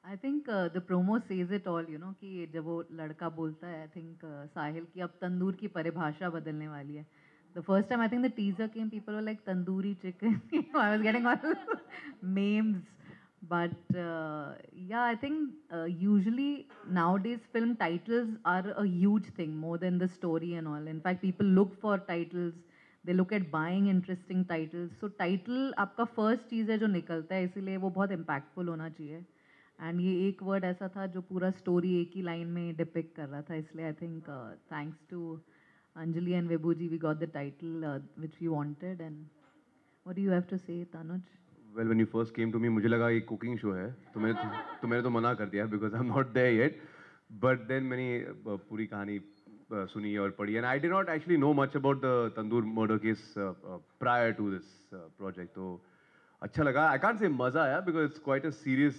I think the promo says it all, you know, कि जब वो लड़का बोलता है, I think साहिल की अब तंदूर की परिभाषा बदलने वाली है. The first time I think the teaser came, people were like tandoori chicken. I was getting all memes. But yeah, I think usually nowadays film titles are a huge thing more than the story and all. In fact, people look for titles. They look at buying interesting titles. So title आपका first चीज़ है जो निकलता है, इसीलिए वो बहुत impactful होना चाहिए. एंड ये एक वर्ड ऐसा था जो पूरा स्टोरी एक ही लाइन में डिपिक्ट कर रहा था, इसलिए I think thanks to Anjali and Vibhu ji we got the title which we wanted. And what do you have to say Tanuj? Well, when you first came to me, मुझे लगा ये cooking show है, तो मैंने तो मना कर दिया because I'm not there yet. But then मैंने पूरी कहानी सुनी और पढ़ी, and I did not actually know much about the Tandoor murder case prior to this project. तो अच्छा लगा. I can't say मजा आया because it's quite a serious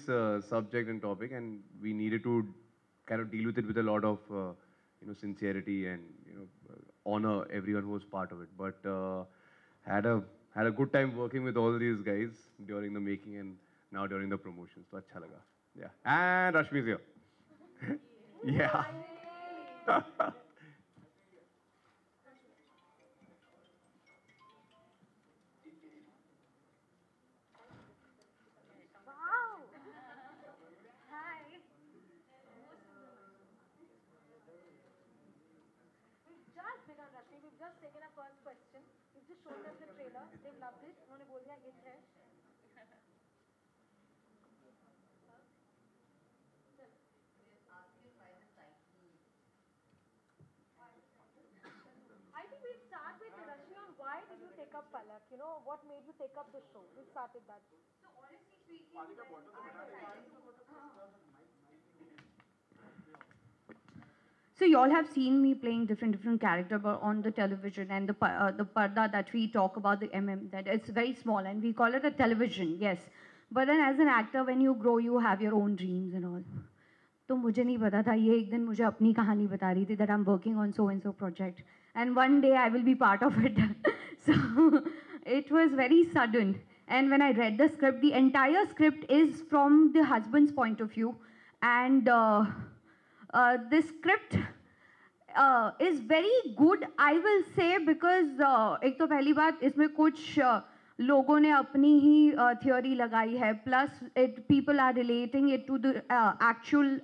subject and topic, and we needed to kind of deal with it with a lot of sincerity and honor everyone who was part of it. But had a had a good time working with all these guys during the making and now during the promotions. So अच्छा लगा. Yeah. And Rashmi's here. Yeah. Just begun, Rashmi. We've just taken our first question. We've just shown them the trailer. They've loved it. उन्होंने बोल दिया hit है. I think we'll start with Rashmi on why did you take up Palak? You know, what made you take up the show? We'll start with that. So you all have seen me playing different character on the television, and the parda that we talk about, the that it's very small and we call it a television, yes. But then as an actor, when you grow, you have your own dreams and all. तो मुझे नहीं पता था, ये एक दिन मुझे अपनी कहानी बता रही थी that I'm working on so and so project and one day I will be part of it. So it was very sudden, and when I read the script, the entire script is from the husband's point of view, and this script is very good, I will say, because एक तो पहली बात इसमें कुछ लोगों ने अपनी ही theory लगाई है, plus people are relating it to the actual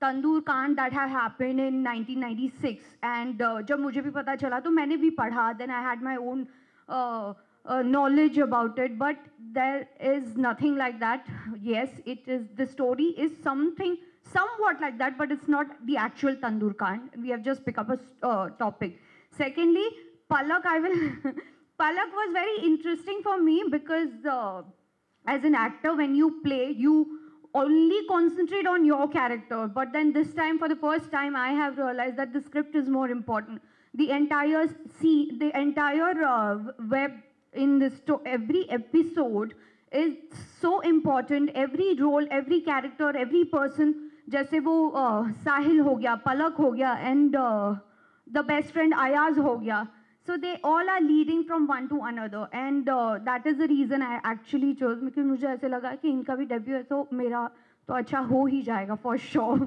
Tandoor Kand that had happened in 1996, and जब मुझे भी पता चला तो मैंने भी पढ़ा, then I had my own knowledge about it, but there is nothing like that. Yes, it is, the story is something somewhat like that, but it's not the actual Tandoor Kand. We have just picked up a topic. Secondly, Palak, Palak was very interesting for me because as an actor, when you play, you only concentrate on your character. But then this time, for the first time, I have realized that the script is more important. The entire the entire web in this, every episode is so important. Every role, every character, every person, जैसे वो साहिल हो गया, पलक हो गया, and the best friend Ayaz हो गया. So they all are leading from one to another, and that is the reason I actually chose, because मुझे ऐसे लगा कि इनका भी डेब्यू है तो मेरा तो अच्छा हो ही जाएगा for sure.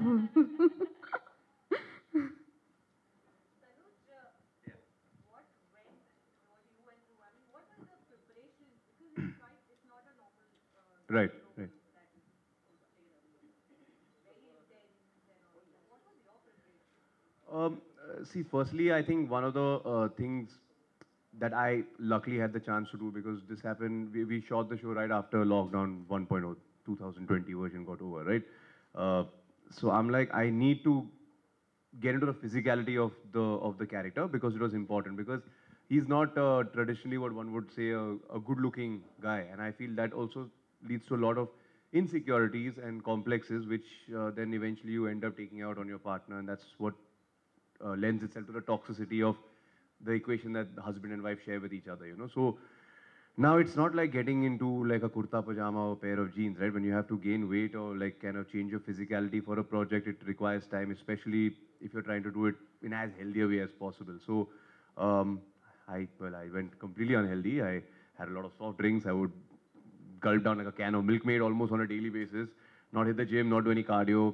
Right, right. See, firstly, I think one of the things that I luckily had the chance to do, because this happened, we shot the show right after lockdown 1.0, 2020 version got over, right? So I'm like, I need to get into the physicality of the character because it was important, because he's not traditionally what one would say a good-looking guy, and I feel that also leads to a lot of insecurities and complexes, which then eventually you end up taking out on your partner, and that's what lends itself to the toxicity of the equation that the husband and wife share with each other, you know. So now it's not like getting into like a kurta pajama or pair of jeans, right? When you have to gain weight or like kind of change your physicality for a project, it requires time, especially if you're trying to do it in as healthy a way as possible. So I went completely unhealthy. I had a lot of soft drinks. I would gulp down like a can of Milkmaid almost on a daily basis. Not hit the gym, not do any cardio.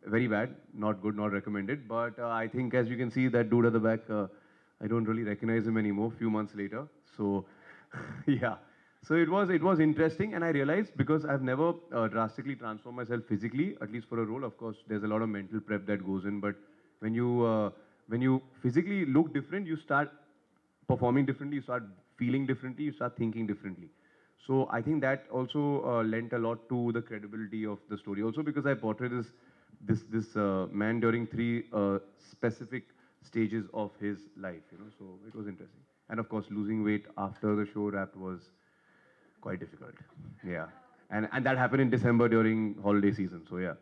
Very bad, not good, not recommended. But I think as you can see, that dude at the back, I don't really recognize him anymore. Few months later, so yeah. So it was interesting, and I realized because I've never drastically transformed myself physically, at least for a role. Of course, there's a lot of mental prep that goes in, but when you physically look different, you start performing differently, you start feeling differently, you start thinking differently. So I think that also lent a lot to the credibility of the story. Also because I portrayed this man during three specific stages of his life, you know. So it was interesting. And of course, losing weight after the show wrapped was quite difficult. Yeah, and that happened in December during holiday season. So yeah.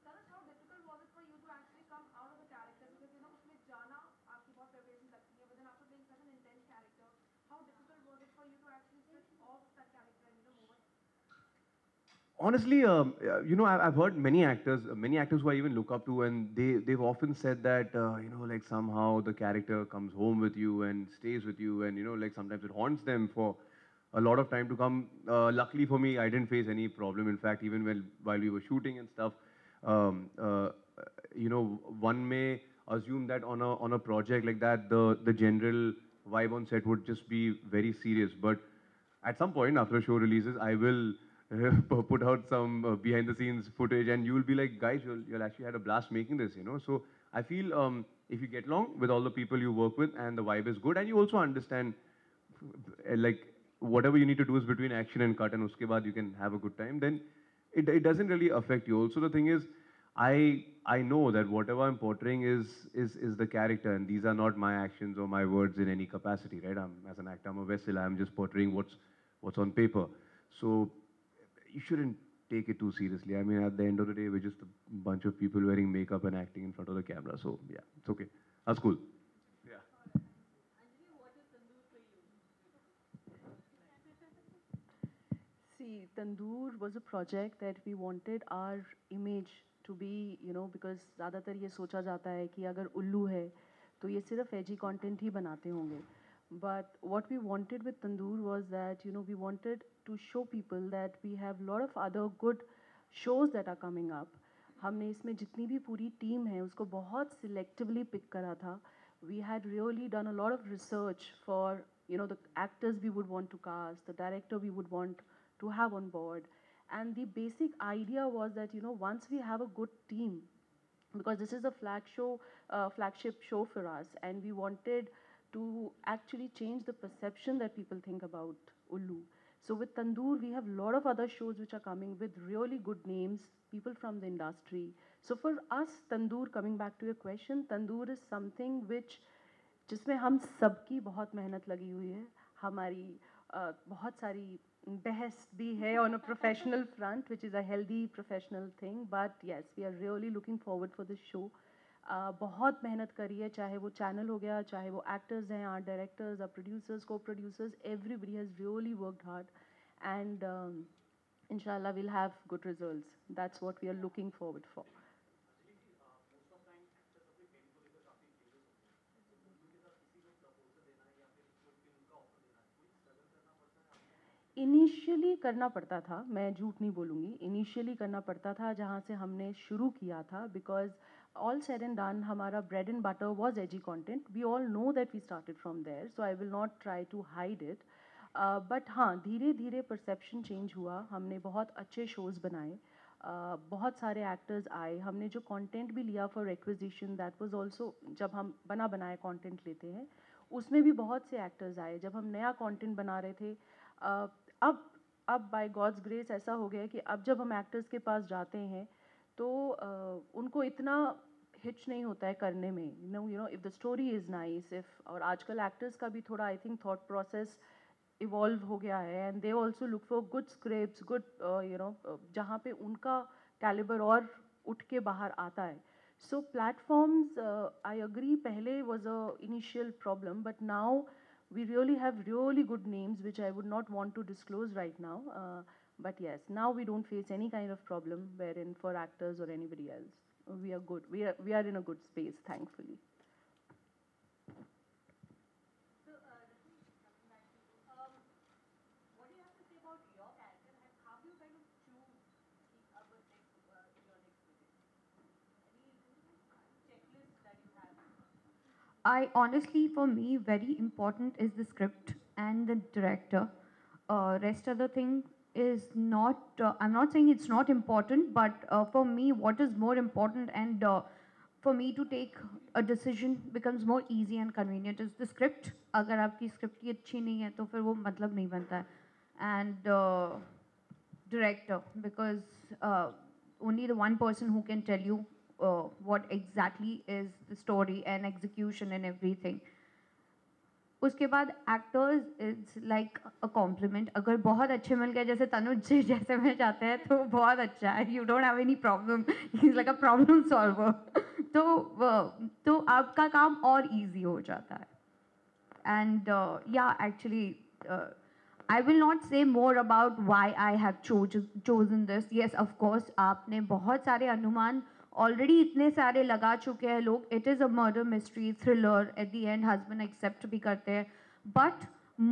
Tanush, how difficult was it for you to actually come out of the character? Because you know, उसमें जाना आपकी बहुत preparation लगती है, but then after playing such an intense character, how difficult was it for you to actually switch off that character and move on? Honestly, you know, I've heard many actors who I even look up to, and they've often said that you know, like somehow the character comes home with you and stays with you, and you know, like sometimes it haunts them for a lot of time to come. Luckily for me, I didn't face any problem. In fact, even while we were shooting and stuff, um, uh, you know, one may assume that on a project like that, the general vibe on set would just be very serious, but at some point after a show releases, I will put out some behind the scenes footage, and you will be like, guys, you'll actually had a blast making this, you know. So I feel if you get along with all the people you work with and the vibe is good, and you also understand like whatever you need to do is between action and cut, and uske baad you can have a good time, then it doesn't really affect you. Also, the thing is, I know that whatever I'm portraying is the character, and these are not my actions or my words in any capacity, right? As an actor, I'm a vessel. I'm just portraying what's on paper. So you shouldn't take it too seriously. I mean, at the end of the day, we're just a bunch of people wearing makeup and acting in front of the camera. So yeah, it's okay. That's cool. Yeah. See, Tandoor was a project that we wanted our image to be, you know, because ज़्यादातर ये सोचा जाता है कि अगर उल्लू है तो ये सिर्फ एजी कंटेंट ही बनाते होंगे. But what we wanted with Tandoor was that, you know, we wanted to show people that we have a lot of other good shows that are coming up. हमने इसमें जितनी भी पूरी टीम है उसको बहुत selectively pick करा था. We had really done a lot of research for, you know, the actors we would want to cast, the director we would want to have on board. And the basic idea was that, you know, once we have a good team, because this is a flagship show for us, and we wanted to actually change the perception that people think about Ullu. So with Tandoor, we have a lot of other shows which are coming with really good names, people from the industry. So for us, Tandoor, coming back to your question, Tandoor is something which जिसमें हम सबकी बहुत मेहनत लगी हुई है हमारी बहुत सारी बहस भी है on a professional front which is a healthy professional thing but yes we are really looking forward for this show बहुत मेहनत करी है चाहे वो चैनल हो गया चाहे वो एक्टर्स हैं आर्ट डायरेक्टर्स आर प्रोड्यूसर्स को producers everybody has really worked hard and inshallah we'll have good results. That's what we are looking forward for. Initially करना पड़ता था मैं झूठ नहीं बोलूँगी इनिशियली करना पड़ता था जहाँ से हमने शुरू किया था because all said and done हमारा bread and butter was edgy content we all know that we started from there so I will not try to hide it but हाँ धीरे धीरे परसेप्शन चेंज हुआ हमने बहुत अच्छे शोज़ बनाए बहुत सारे एक्टर्स आए हमने जो कंटेंट भी लिया for acquisition that was also जब हम बना बनाया कंटेंट लेते हैं उसमें भी बहुत से एक्टर्स आए जब हम नया कंटेंट बना रहे थे अब बाय गॉड्स ग्रेस ऐसा हो गया कि अब जब हम एक्टर्स के पास जाते हैं तो उनको इतना हिच नहीं होता है करने में you know if the story is nice if और आजकल एक्टर्स का भी थोड़ा I think thought process evolve हो गया है and they also look for good scripts good you know जहाँ पे उनका कैलिबर और उठ के बाहर आता है सो प्लेटफॉर्म्स आई अग्री पहले was a initial problem but now we really have really good names which I would not want to disclose right now but yes now we don't face any kind of problem wherein for actors or anybody else we are good we are in a good space thankfully I honestly, for me, very important is the script and the director. Rest of the thing is not. I'm not saying it's not important, but for me, what is more important and for me to take a decision becomes more easy and convenient is the script. अगर आपकी script ही अच्छी नहीं है तो फिर वो मतलब नहीं बनता है. And director, because only the one person who can tell you what exactly is the story and execution and everything. उसके बाद actors it's like a compliment. अगर बहुत अच्छे मिल गए जैसे तनुज जी जैसे में जाते हैं तो बहुत अच्छा है. You don't have any problem. He is like a problem solver. तो आपका काम और इजी हो जाता है. And yeah, actually, I will not say more about why I have chosen this. Yes, of course, आपने बहुत सारे अनुमान already इतने सारे लगा चुके हैं लोग. It is a murder mystery thriller. At the end, husband accept भी करते हैं. But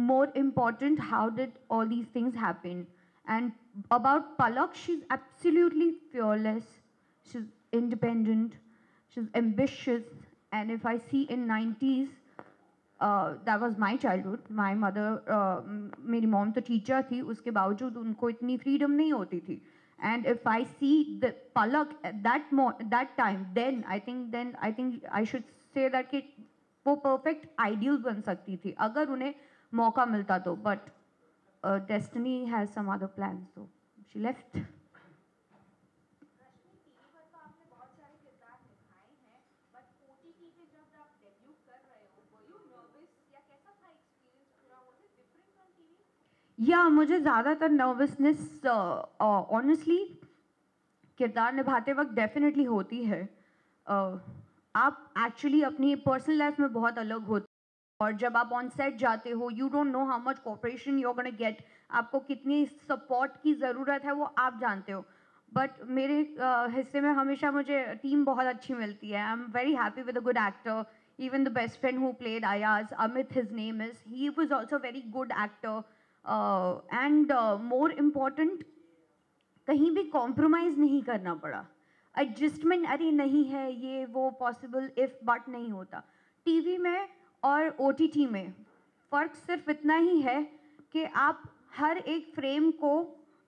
more important, how did all these things happen? And about Palak, she's absolutely fearless. She's independent. She's ambitious. And if I see in 90s, that was my childhood. My mother, मेरी mom तो teacher थी, उसके बावजूद उनको इतनी freedom नहीं होती थी. And if I see the Palak at that time, then I think I should say that कि वो perfect ideal बन सकती थी अगर उन्हें मौका मिलता तो. But destiny has some other plans, so she left. Rashmi, TV पर तो आपने बहुत सारे किरदार निभाए हैं, बट ओटीटी पे जब आप डेब्यू कर रहे हो, वर यू नर्वस या कैसा था एक्सपीरियंस पूरा? Was it different from TV? या मुझे ज़्यादातर नर्वसनेस ऑनेस्टली किरदार निभाते वक्त डेफिनेटली होती है. आप एक्चुअली अपनी पर्सनल लाइफ में बहुत अलग होते हैं और जब आप ऑन सेट जाते हो you don't know how much cooperation you are gonna get. आपको कितनी सपोर्ट की ज़रूरत है वो आप जानते हो. बट मेरे हिस्से में हमेशा मुझे टीम बहुत अच्छी मिलती है. I am very happy with a good actor. Even the best friend who played Ayaz, Amit, his name is, he was also very good actor. And more important, कहीं भी कॉम्प्रोमाइज़ नहीं करना पड़ा. एडजस्टमेंट अरे नहीं है ये वो पॉसिबल इफ बट नहीं होता. टीवी में और ओटीटी में फ़र्क सिर्फ इतना ही है कि आप हर एक फ्रेम को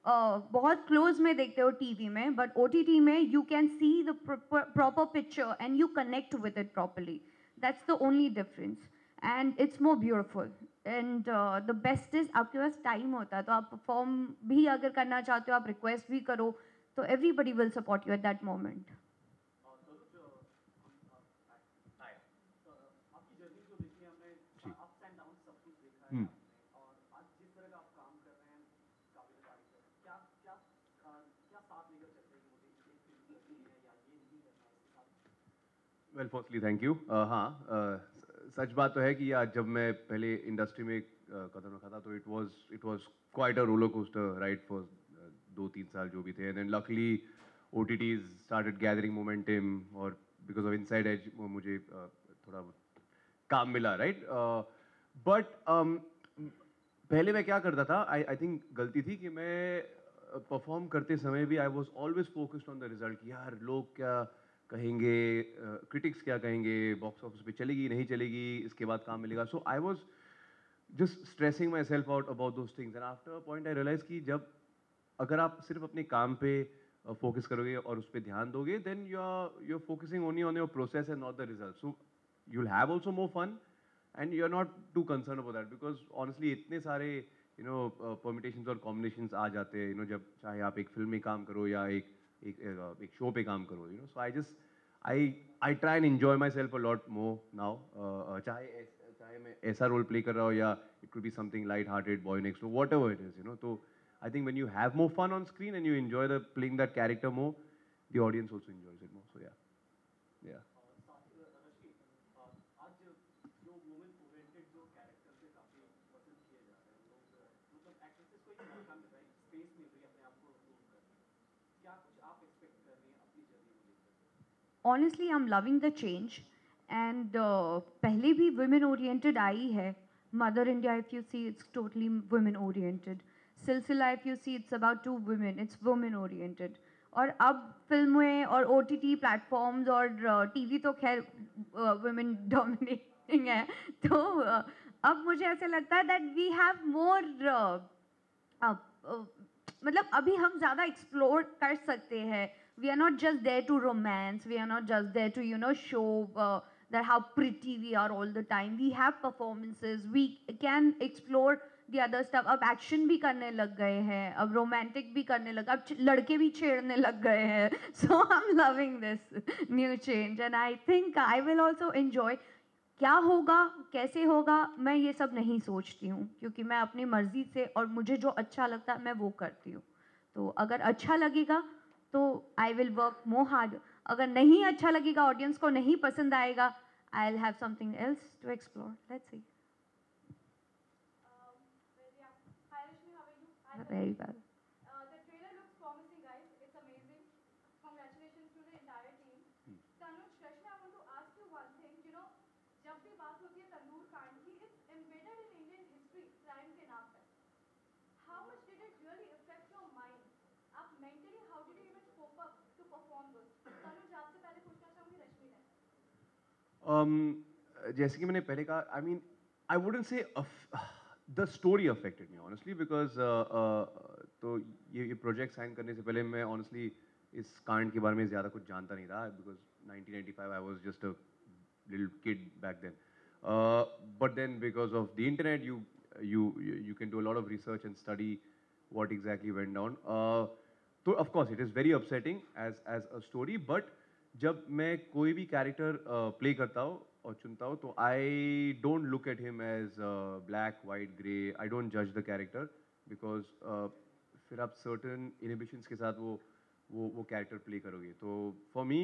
बहुत क्लोज में देखते हो टीवी में, बट ओटीटी में you can see the proper picture and you connect with it properly. That's the only difference and it's more beautiful. And the best is आपके पास टाइम होता है तो आप परफॉर्म भी अगर करना चाहते हो, आप रिक्वेस्ट भी करो, तो everybody will support you at that moment. Hmm. Well firstly thank you. हाँ, सच बात तो है कि यार जब मैं पहले इंडस्ट्री में कदम रखा था तो it was quite a roller coaster ride for 2-3 साल जो भी थे. And then luckily OTTs started gathering momentum और बिकॉज ऑफ इनसाइड एज मुझे थोड़ा काम मिला राइट. बट पहले मैं क्या करता था, आई थिंक गलती थी कि मैं परफॉर्म करते समय भी I was always focused on the result कि यार लोग क्या कहेंगे, क्रिटिक्स क्या कहेंगे, बॉक्स ऑफिस पे चलेगी नहीं चलेगी, इसके बाद काम मिलेगा. So I was just stressing myself out about those things. And after a point I realize कि जब अगर आप सिर्फ अपने काम पे फोकस करोगे और उस पर ध्यान दोगे, then you are focusing only on your process and not the result. So you will have also more fun and you are not to concern about that because honestly इतने सारे परमिटेशंस और combinations आ जाते हैं जब चाहे आप एक film में काम करो या एक शो पे काम करो. So I try and enjoy myself a lot more now. चाहे मैं ऐसा रोल प्ले कर रहा हूँ या it could be something light hearted, boy next door, whatever it is. तो I think when you have more fun on screen and you enjoy playing that character more, the audience also enjoys it more. So yeah. Honestly, I'm loving the change. And पहले भी women oriented आई है. Mother India, if you see, it's totally women oriented. Silsila, if you see, it's about 2 women. It's women oriented. और अब फिल्में और OTT platforms और TV तो खैर women dominate परफॉर्मिंग है, तो अब मुझे ऐसे लगता है दैट वी हैव मोर मतलब अभी हम ज़्यादा एक्सप्लोर कर सकते हैं. We are not just there to romance, we are not just there to show that how pretty we are all the time. We have performances, we can explore the other stuff. अब action भी करने लग गए हैं, अब romantic भी करने लग, अब लड़के भी छेड़ने लग गए हैं. So I'm loving this new change and I think I will also enjoy. क्या होगा, कैसे होगा, मैं ये सब नहीं सोचती हूँ, क्योंकि मैं अपनी मर्जी से और मुझे जो अच्छा लगता है मैं वो करती हूँ. तो अगर अच्छा लगेगा तो I will work more hard. अगर नहीं अच्छा लगेगा, ऑडियंस को नहीं पसंद आएगा, I will have something else to explore. Let's see. Hi Rashmi, how are you? Hi, very well. the trailer looks promising, guys. It's amazing. Congratulations to the entire team. Tanuj, Rashmi, I want to ask you one thing. You know, जब भी बात होती है तंदूर कांड की, it's embedded in Indian history, crime के नाम पे. How much did it really affect your mind? आप mentally, how did you even cope up to perform this? Tanuj, आपसे पहले पूछना चाहूंगी रश्मि ने. जैसे कि मैंने पहले कहा, I mean I wouldn't say the story affected me honestly because तो ये प्रोजेक्ट साइन करने से पहले मैं ऑनेस्टली इस कांड के बारे में ज़्यादा कुछ जानता नहीं था because 1995 I was just a little kid back then. But then because of the internet, you can do a lot of research and study what exactly went down. So of course it is very upsetting as a story. But जब मैं कोई भी character play करता हूँ और चुनता हूँ तो I don't look at him as black white grey. I don't जज द कैरेक्टर बिकॉज फिर आप सर्टन इनहिबिशंस के साथ वो कैरेक्टर प्ले करोगे. तो for me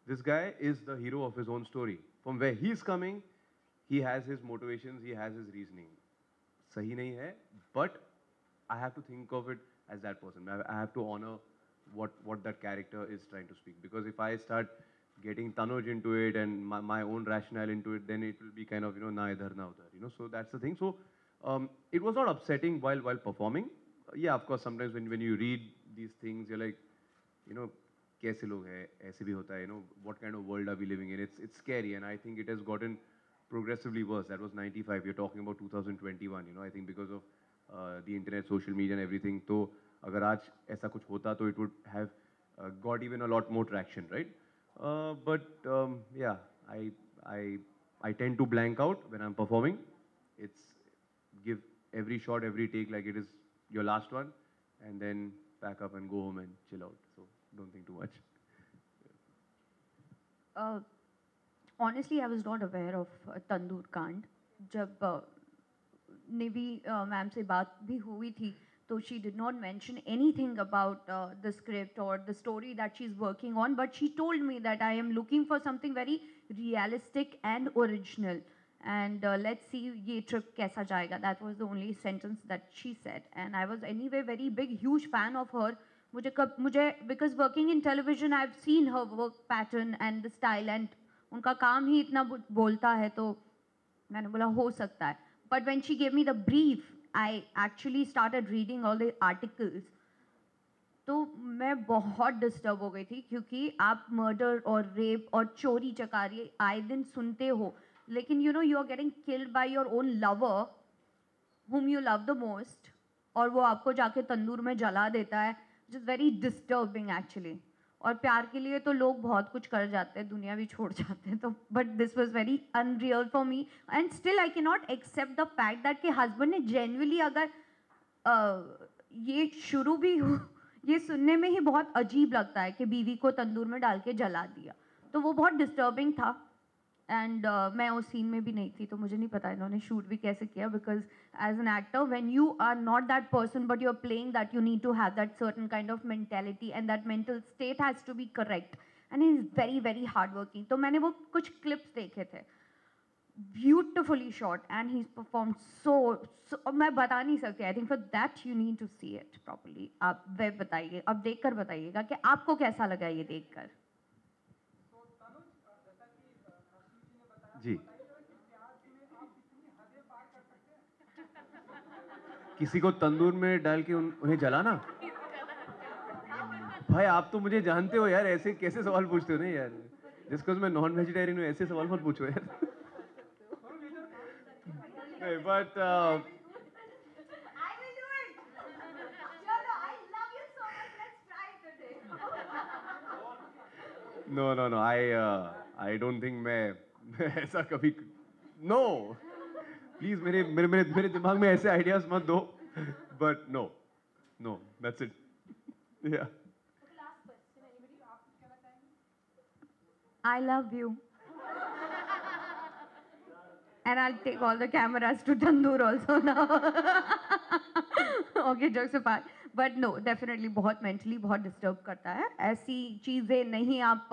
this guy is the hero of his own story. From where he's coming, he has his motivations, he has his reasoning. Sahi nahi hai, but I have to think of it as that person. I have to honor what that character is trying to speak. Because if I start getting Tanuj into it and my own rationale into it, then it will be kind of, na idhar na udhar. So that's the thing. So it was not upsetting while performing. Yeah, of course, sometimes when you read these things, you're like, कैसे लोग हैं, ऐसे भी होता है, what kind of world are we living in? It's scary, and I think it has gotten progressively worse. That was 95. You're talking about 2021. I think because of the internet, social media, and everything. तो अगर आज ऐसा कुछ होता तो it would have got even a lot more traction, right? But yeah, I tend to blank out when I'm performing. It's give every shot, every take like it is your last one, and then pack up and go home and chill out. So don't think too much. Honestly, I was not aware of Tandoor Kand. जब निवी ma'am से बात भी हुई थी, तो she did not mention anything about the script or the story that she's working on, but she told me that I am looking for something very realistic and original. And let's see ये trip कैसा जाएगा. That was the only sentence that she said. And I was anyway very big, huge fan of her. Because working in television, I've seen her work pattern and the style, and उनका काम ही इतना बोलता है, तो मैंने बोला हो सकता है. But when she gave me the brief, I actually started reading all the articles. तो मैं बहुत डिस्टर्ब हो गई थी, क्योंकि आप मर्डर और रेप और चोरी चकारी आए दिन सुनते हो, लेकिन you are getting killed by your own lover whom you love the most, और वो आपको जाके तंदूर में जला देता है, which is very disturbing actually. और प्यार के लिए तो लोग बहुत कुछ कर जाते हैं, दुनिया भी छोड़ जाते हैं, तो but this was very unreal for me. And still I can not accept the fact that कि हस्बैंड ने जेन्युइनली, अगर ये शुरू भी हो, ये सुनने में ही बहुत अजीब लगता है कि बीवी को तंदूर में डाल के जला दिया, तो वो बहुत डिस्टर्बिंग था. एंड मैं उस सीन में भी नहीं थी, तो मुझे नहीं पता इन्होंने शूट भी कैसे किया, because as an actor when you are not that person but you are playing that, you need to have that certain kind of mentality and that mental state has to be correct. And he is very very hard working. तो मैंने वो कुछ clips देखे थे, beautifully shot, and he perform so मैं बता नहीं सकती. I think for that you need to see it properly. आप वे बताइए, अब देख कर बताइएगा कि आपको कैसा लगा ये देख कर. जी, किसी को तंदूर में डाल के उन्हें जलाना? भाई आप तो मुझे जानते हो यार, ऐसे कैसे सवाल पूछते हो ना यार. जिसको मैं नॉन वेजिटेरियन हूँ, ऐसे सवाल मत पूछो यार. But I will do it. Chalo, I love you so much. Let's try it today. no, I don't think मैं ऐसा कभी no. Please मेरे दिमाग में ऐसे ideas मत दो. But no, that's it. Yeah. Okay, last question. Anybody? आप कहना चाहेंगे? I love you. And I'll take all the cameras to Tandoor also now. Okay, jokes apart. But no, definitely बहुत mentally बहुत disturb करता है. ऐसी चीज़ें नहीं आप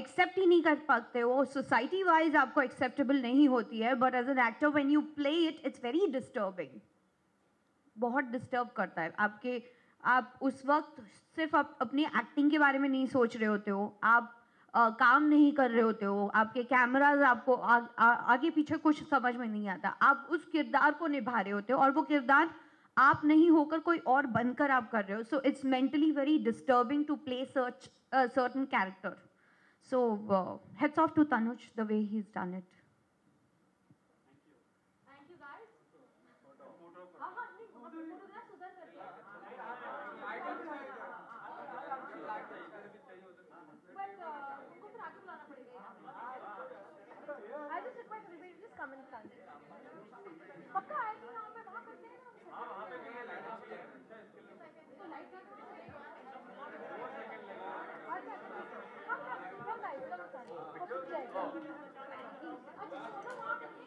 accept ही नहीं कर पाते हो. Society wise आपको acceptable नहीं होती है. But as an actor, when you play it, it's very disturbing. बहुत डिस्टर्ब करता है आप उस वक्त सिर्फ आप अपनी एक्टिंग के बारे में नहीं सोच रहे होते हो, आप काम नहीं कर रहे होते हो, आपके कैमराज आपको आगे पीछे कुछ समझ में नहीं आता, आप उस किरदार को निभा रहे होते हो और वो किरदार आप नहीं होकर कोई और बनकर आप कर रहे हो. So it's mentally very disturbing to play certain character. So hats off to Tanuj the way he is done it. Thank you, guys. हाँ हाँ नहीं फोटोग्राफ उधर करते हैं. But उनको फिर आगे बुलाना पड़ेगा. I just request everybody to just come and stand. पक्का आएगी यहाँ पे वहाँ करते हैं ना. तो लाइट का come guys, come stand. Okay, अच्छा सोना वहाँ करिए.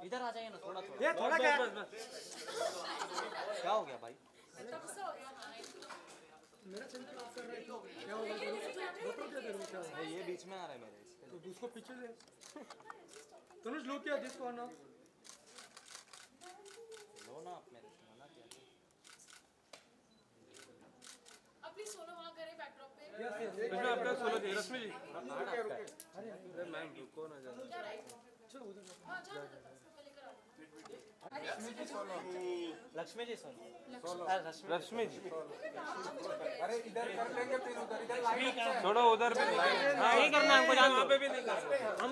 इधर आ जाइए ना थोड़ा थोड़ा. ये थोड़ा क्या क्या हो गया भाई? ये बीच में आ रहा है मेरे. तो उसको पीछे से तनुज लो क्या जिसको आना लो ना आप मेरे से मना किया. अपनी सोना वहाँ करें बैकड्रॉप पे. इसमें आपका सोलो जी रश्मि जी अरे मैम रुको ना जरा. लक्ष्मी जी सोलो. रश्मि जी अरे इधर कर लेंगे फिर उधर इधर छोड़ो उधर भी नहीं. हाँ, नहीं करना हमको, जान दो. पे भी नहीं करना.